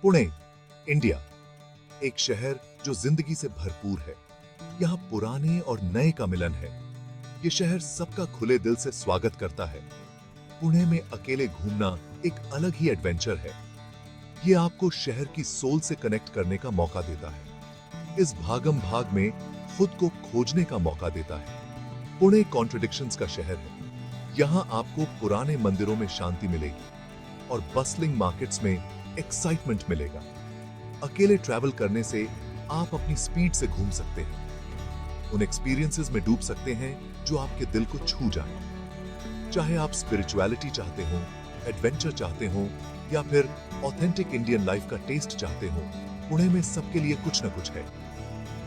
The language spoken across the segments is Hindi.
पुणे, इंडिया, एक शहर जो जिंदगी से भरपूर है। यहाँ पुराने और नए का मिलन है। ये शहर सबका खुले दिल से स्वागत करता है। पुणे में अकेले घूमना एक अलग ही एडवेंचर है। ये आपको शहर की सोल से कनेक्ट करने का मौका देता है। इस भागम भाग में खुद को खोजने का मौका देता है। पुणे कॉन्ट्रडिक्शंस का शहर है। यहाँ आपको पुराने मंदिरों में शांति मिलेगी और बस्लिंग मार्केट्स में एक्साइटमेंट मिलेगा। अकेले ट्रैवल करने से आप अपनी स्पीड से घूम सकते हैं, उन एक्सपीरियंसेस में डूब सकते हैं जो आपके दिल को छू जाए। चाहे आप स्पिरिचुअलिटी चाहते हो, एडवेंचर चाहते हो या फिर ऑथेंटिक इंडियन लाइफ का टेस्ट चाहते हो, पुणे में सबके लिए कुछ न कुछ है।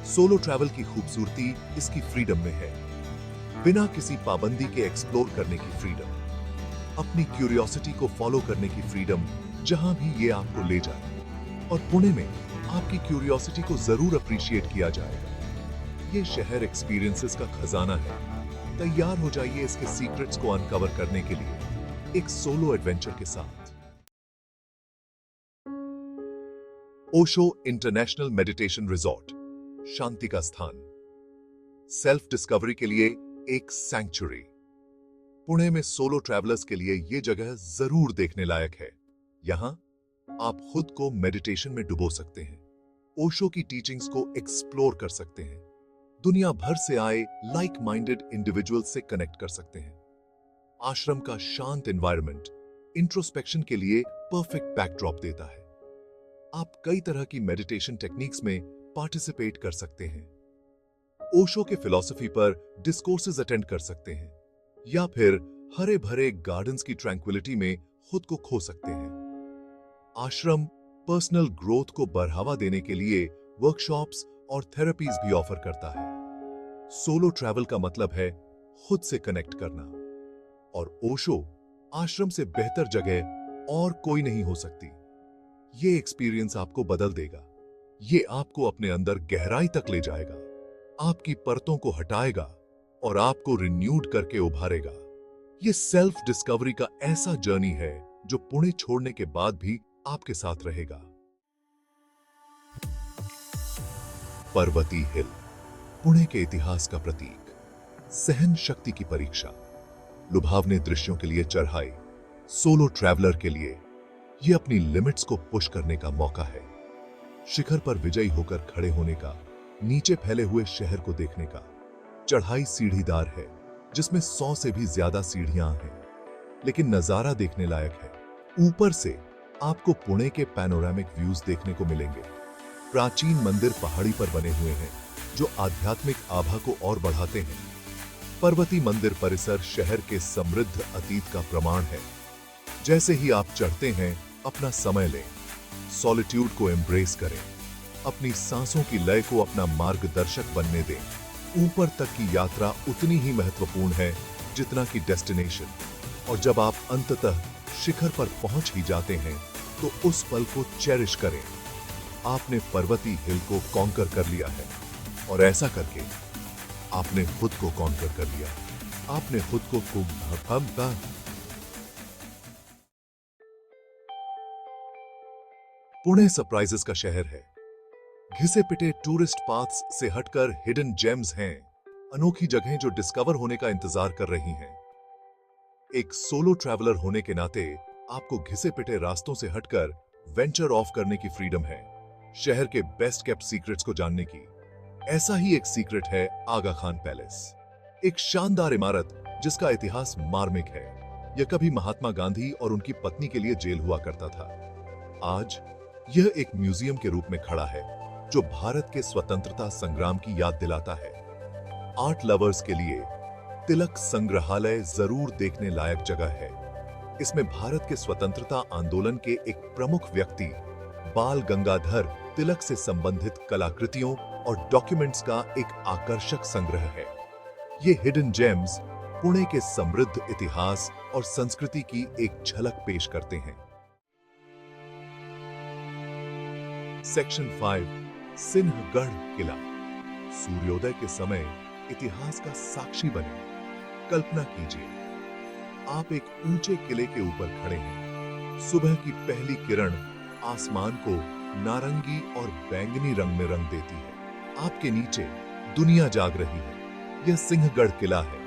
सोलो ट्रैवल की खूबसूरती इसकी फ्रीडम में है। बिना किसी पाबंदी के एक्सप्लोर करने की फ्रीडम, अपनी क्यूरियोसिटी को फॉलो करने की फ्रीडम, जहां भी ये आपको ले जाए। और पुणे में आपकी क्यूरियोसिटी को जरूर अप्रिशिएट किया जाएगा। ये शहर एक्सपीरियंसेस का खजाना है। तैयार हो जाइए इसके सीक्रेट्स को अनकवर करने के लिए एक सोलो एडवेंचर के साथ। ओशो इंटरनेशनल मेडिटेशन रिजॉर्ट, शांति का स्थान, सेल्फ डिस्कवरी के लिए एक सैंक्चुरी। पुणे में सोलो ट्रैवलर्स के लिए यह जगह जरूर देखने लायक है। यहां आप खुद को मेडिटेशन में डुबो सकते हैं, ओशो की टीचिंग्स को एक्सप्लोर कर सकते हैं, दुनिया भर से आए लाइक माइंडेड इंडिविजुअल्स से कनेक्ट कर सकते हैं। आश्रम का शांत एनवायरनमेंट इंट्रोस्पेक्शन के लिए परफेक्ट बैकड्रॉप देता है। आप कई तरह की मेडिटेशन टेक्निक्स में पार्टिसिपेट कर सकते हैं, ओशो के फिलॉसफी पर डिस्कोर्सेज अटेंड कर सकते हैं या फिर हरे भरे गार्डन्स की ट्रैंक्विलिटी में खुद को खो सकते हैं। आश्रम पर्सनल ग्रोथ को बढ़ावा देने के लिए वर्कशॉप्स और थेरेपीज भी ऑफर करता है। सोलो ट्रैवल का मतलब है खुद से कनेक्ट करना, और ओशो आश्रम से बेहतर जगह और कोई नहीं हो सकती। ये एक्सपीरियंस आपको बदल देगा। ये आपको अपने अंदर गहराई तक ले जाएगा, आपकी परतों को हटाएगा और आपको रिन्यूड करके उभारेगा। ये सेल्फ डिस्कवरी का ऐसा जर्नी है जो पुणे छोड़ने के बाद भी आपके साथ रहेगा। पर्वती हिल, पुणे के इतिहास का प्रतीक, सहन शक्ति की परीक्षा, लुभावने दृश्यों के लिए चढ़ाई। सोलो ट्रैवलर के लिए यह अपनी लिमिट्स को पुश करने का मौका है। शिखर पर विजयी होकर खड़े होने का, नीचे फैले हुए शहर को देखने का। चढ़ाई सीढ़ीदार है जिसमें 100 से भी ज्यादा सीढ़ियां हैं, लेकिन नजारा देखने लायक है। ऊपर से आपको पुणे के पैनोरामिक व्यूज देखने को मिलेंगे। प्राचीन मंदिर पहाड़ी पर बने हुए हैं जो आध्यात्मिक आभा को और बढ़ाते हैं। पर्वती मंदिर परिसर शहर के समृद्ध अतीत का प्रमाण है। जैसे ही आप चढ़ते हैं, अपना समय लें, सॉलिट्यूड को एम्ब्रेस करें, अपनी सांसों की लय को अपना मार्गदर्शक बनने दें। ऊपर तक की यात्रा उतनी ही महत्वपूर्ण है जितना कि डेस्टिनेशन, और जब आप अंततः शिखर पर पहुंच ही जाते हैं तो उस पल को चेरिश करें। आपने पर्वती हिल को कॉन्कर कर लिया है, और ऐसा करके आपने खुद को कॉन्कर कर लिया। आपने खुद को पुणे सरप्राइजेस का शहर है। घिसे पिटे टूरिस्ट पाथ्स से हटकर हिडन जेम्स हैं, अनोखी जगहें जो डिस्कवर होने का इंतजार कर रही हैं। एक सोलो ट्रैवलर होने के नाते आपको घिसे पिटे रास्तों से हटकर वेंचर ऑफ करने की फ्रीडम है, शहर के बेस्ट केप्ट सीक्रेट्स को जानने की। ऐसा ही एक सीक्रेट है आगा खान पैलेस, एक शानदार इमारत जिसका इतिहास मार्मिक है। यह कभी महात्मा गांधी और उनकी पत्नी के लिए जेल हुआ करता था। आज यह एक म्यूजियम के रूप में खड़ा है जो भारत के स्वतंत्रता संग्राम की याद दिलाता है। आर्ट लवर्स के लिए तिलक संग्रहालय जरूर देखने लायक जगह है। इसमें भारत के स्वतंत्रता आंदोलन के एक प्रमुख व्यक्ति बाल गंगाधर तिलक से संबंधित कलाकृतियों और डॉक्यूमेंट्स का एक आकर्षक संग्रह है। ये हिडन जेम्स पुणे के समृद्ध इतिहास और संस्कृति की एक झलक पेश करते हैं। सेक्शन 5, सिंहगढ़ किला। सूर्योदय के समय इतिहास का साक्षी बने। कल्पना कीजिए, आप एक ऊंचे किले के ऊपर खड़े हैं। सुबह की पहली किरण आसमान को नारंगी और बैंगनी रंग में रंग देती है। आपके नीचे दुनिया जाग रही है। यह सिंहगढ़ किला है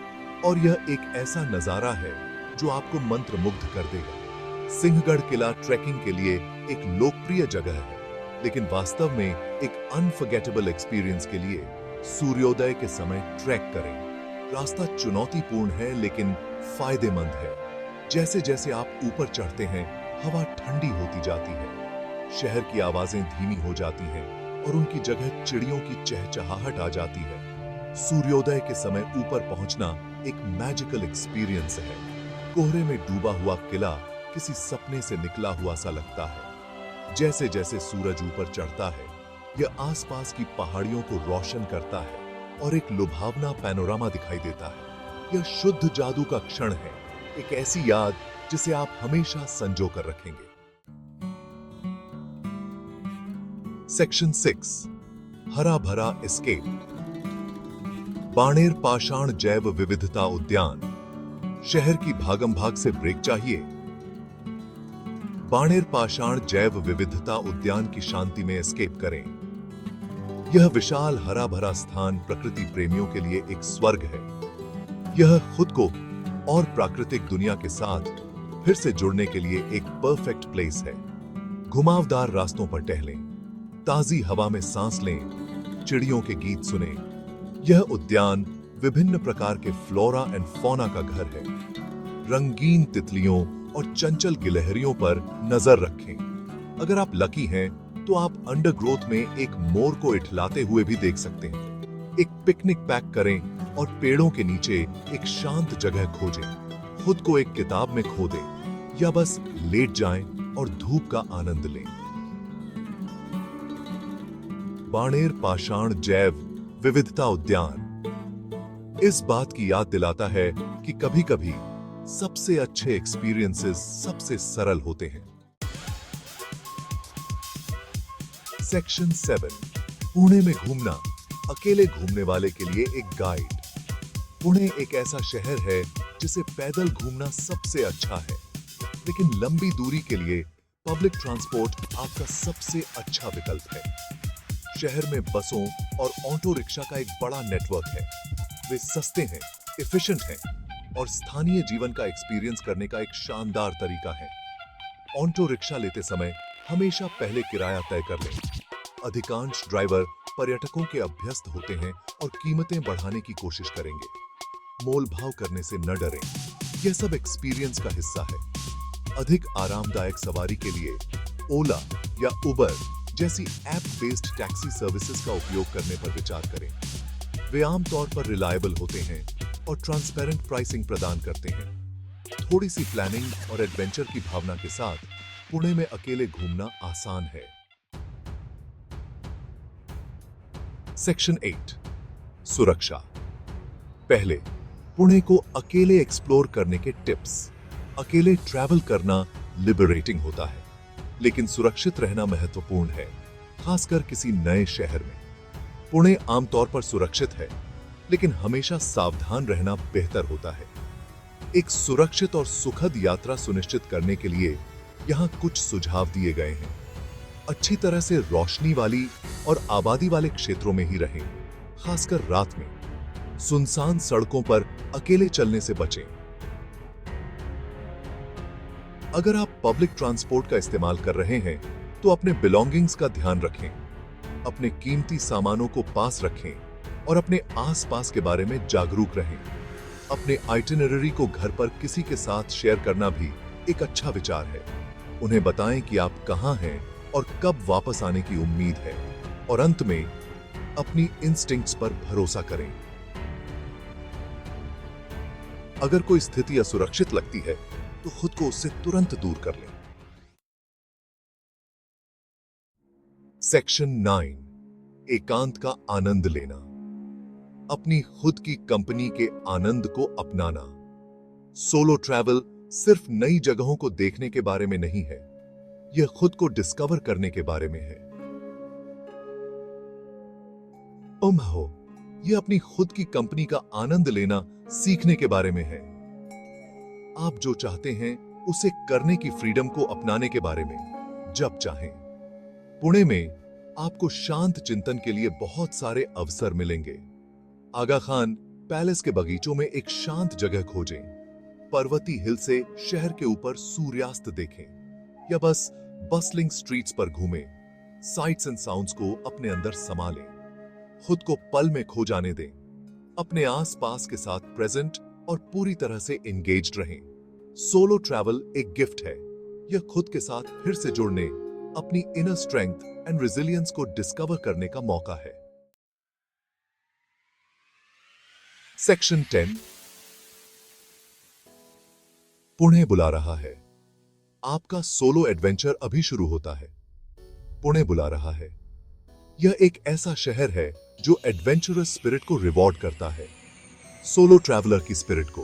और यह एक ऐसा नजारा है जो आपको मंत्रमुग्ध कर देगा। सिंहगढ़ किला ट्रैकिंग के लिए एक लोकप्रिय जगह है, लेकिन वास्तव में एक अनफॉरगेटेबल एक्सपीरियंस के लिए सूर्योदय के समय ट्रैक करें। रास्ता चुनौतीपूर्ण है लेकिन फायदेमंद है। जैसे जैसे आप ऊपर चढ़ते हैं, हवा ठंडी होती जाती है। शहर की आवाजें धीमी हो जाती हैं और उनकी जगह चिड़ियों की चहचहाहट आ जाती है। सूर्योदय के समय ऊपर पहुंचना एक मैजिकल एक्सपीरियंस है। कोहरे में डूबा हुआ किला किसी सपने से निकला हुआ सा लगता है। जैसे जैसे सूरज ऊपर चढ़ता है, यह आसपास की पहाड़ियों को रोशन करता है और एक लुभावना पैनोरामा दिखाई देता है। यह शुद्ध जादू का क्षण है, एक ऐसी याद जिसे आप हमेशा संजो कर रखेंगे। सेक्शन 6, हरा भरा एस्केप। बाणेर पाषाण जैव विविधता उद्यान। शहर की भागम भाग से ब्रेक चाहिए? बाणेर पाषाण जैव विविधता उद्यान की शांति में एस्केप करें। यह विशाल हरा भरा स्थान प्रकृति प्रेमियों के लिए एक स्वर्ग है। यह खुद को और प्राकृतिक दुनिया के साथ फिर से जुड़ने के लिए एक परफेक्ट प्लेस है। घुमावदार रास्तों पर टहलें, ताजी हवा में सांस लें, चिड़ियों के गीत सुनें। यह उद्यान विभिन्न प्रकार के फ्लोरा एंड फौना का घर है। रंगीन तितलियों और चंचल गिलहरियों पर नजर रखें। अगर आप लकी हैं तो आप अंडरग्रोथ में एक मोर को इठलाते हुए भी देख सकते हैं। एक पिकनिक पैक करें और पेड़ों के नीचे एक शांत जगह खोजें। खुद को एक किताब में खो दें या बस लेट जाएं और धूप का आनंद लें। बाणेर पाषाण जैव विविधता उद्यान इस बात की याद दिलाता है कि कभी-कभी सबसे अच्छे एक्सपीरियंसेस सबसे सरल होते हैं। सेक्शन 7, पुणे में घूमना। अकेले घूमने वाले के लिए एक गाइड। पुणे एक ऐसा शहर है जिसे पैदल घूमना सबसे अच्छा है, लेकिन लंबी दूरी के लिए पब्लिक ट्रांसपोर्ट आपका सबसे अच्छा विकल्प है। शहर में बसों और ऑटो रिक्शा का एक बड़ा नेटवर्क है। वे सस्ते हैं, एफिशिएंट हैं और स्थानीय जीवन का एक्सपीरियंस करने का एक शानदार तरीका है। ऑटो रिक्शा लेते समय हमेशा पहले किराया तय कर लें। अधिकांश ड्राइवर पर्यटकों के अभ्यस्त होते हैं और कीमतें बढ़ाने की कोशिश करेंगे। मोल भाव करने से न डरें, यह सब एक्सपीरियंस का हिस्सा है। अधिक आरामदायक सवारी के लिए ओला या उबर जैसी ऐप बेस्ड टैक्सी सर्विसेज का उपयोग करने पर विचार करें। वे आमतौर पर रिलायबल होते हैं और ट्रांसपेरेंट प्राइसिंग प्रदान करते हैं। थोड़ी सी प्लानिंग और एडवेंचर की भावना के साथ पुणे में अकेले घूमना आसान है। सेक्शन 8, सुरक्षा। पहले, पुणे को अकेले एक्सप्लोर करने के टिप्स। अकेले ट्रैवल करना लिबरेटिंग होता है, लेकिन सुरक्षित रहना महत्वपूर्ण है, खासकर किसी नए शहर में। पुणे आमतौर पर सुरक्षित है, लेकिन हमेशा सावधान रहना बेहतर होता है। एक सुरक्षित और सुखद यात्रा सुनिश्चित करने के लिए यहां कुछ सुझाव दिए गए हैं। अच्छी तरह से रोशनी वाली और आबादी वाले क्षेत्रों में ही रहें, खासकर रात में। सुनसान सड़कों पर अकेले चलने से बचें। अगर आप पब्लिक ट्रांसपोर्ट का इस्तेमाल कर रहे हैं तो अपने बिलोंगिंग्स का ध्यान रखें। अपने कीमती सामानों को पास रखें और अपने आसपास के बारे में जागरूक रहें। अपने आइटिनरी को घर पर किसी के साथ शेयर करना भी एक अच्छा विचार है। उन्हें बताएं कि आप कहां हैं और कब वापस आने की उम्मीद है। और अंत में, अपनी इंस्टिंक्ट्स पर भरोसा करें। अगर कोई स्थिति असुरक्षित लगती है तो खुद को उससे तुरंत दूर कर लें। सेक्शन 9, एकांत का आनंद लेना। अपनी खुद की कंपनी के आनंद को अपनाना। सोलो ट्रैवल सिर्फ नई जगहों को देखने के बारे में नहीं है, यह खुद को डिस्कवर करने के बारे में है। यह अपनी खुद की कंपनी का आनंद लेना सीखने के बारे में है। आप जो चाहते हैं उसे करने की फ्रीडम को अपनाने के बारे में। जब चाहें। पुणे में आपको शांत चिंतन के लिए बहुत सारे अवसर मिलेंगे। आगा खान पैलेस के बगीचों में एक शांत जगह खोजें, पर्वती हिल से शहर के ऊपर सूर्यास्त देखें, या बस बस्लिंग स्ट्रीट्स पर घूमें। साइट्स एंड साउंड्स को अपने अंदर समा लें, खुद को पल में खो जाने दें, अपने आसपास के साथ प्रेजेंट और पूरी तरह से एंगेज्ड रहें। सोलो ट्रैवल एक गिफ्ट है। यह खुद के साथ फिर से जुड़ने, अपनी इनर स्ट्रेंथ एंड रेजिलियंस को डिस्कवर करने का मौका है। सेक्शन 10 पुणे बुला रहा है। आपका सोलो एडवेंचर अभी शुरू होता है। पुणे बुला रहा है। यह एक ऐसा शहर है जो एडवेंचरस स्पिरिट को रिवॉर्ड करता है, सोलो ट्रैवलर की स्पिरिट को।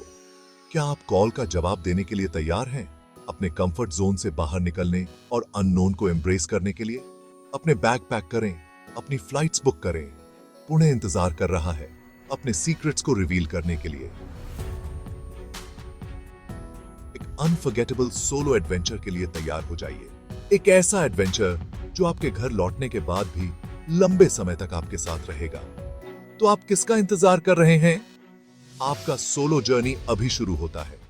क्या आप कॉल का जवाब देने के लिए तैयार हैं? अपने कंफर्ट जोन से बाहर निकलने और अननोन को एम्ब्रेस करने के लिए? अपने बैग पैक करें, अपनी फ्लाइट्स बुक करें। पुणे इंतजार कर रहा है अपने सीक्रेट्स को रिवील करने के लिए। एक अनफॉरगेटेबल सोलो एडवेंचर के लिए तैयार हो जाइए। एक ऐसा एडवेंचर जो आपके घर लौटने के बाद भी लंबे समय तक आपके साथ रहेगा। तो आप किसका इंतजार कर रहे हैं? आपका सोलो जर्नी अभी शुरू होता है।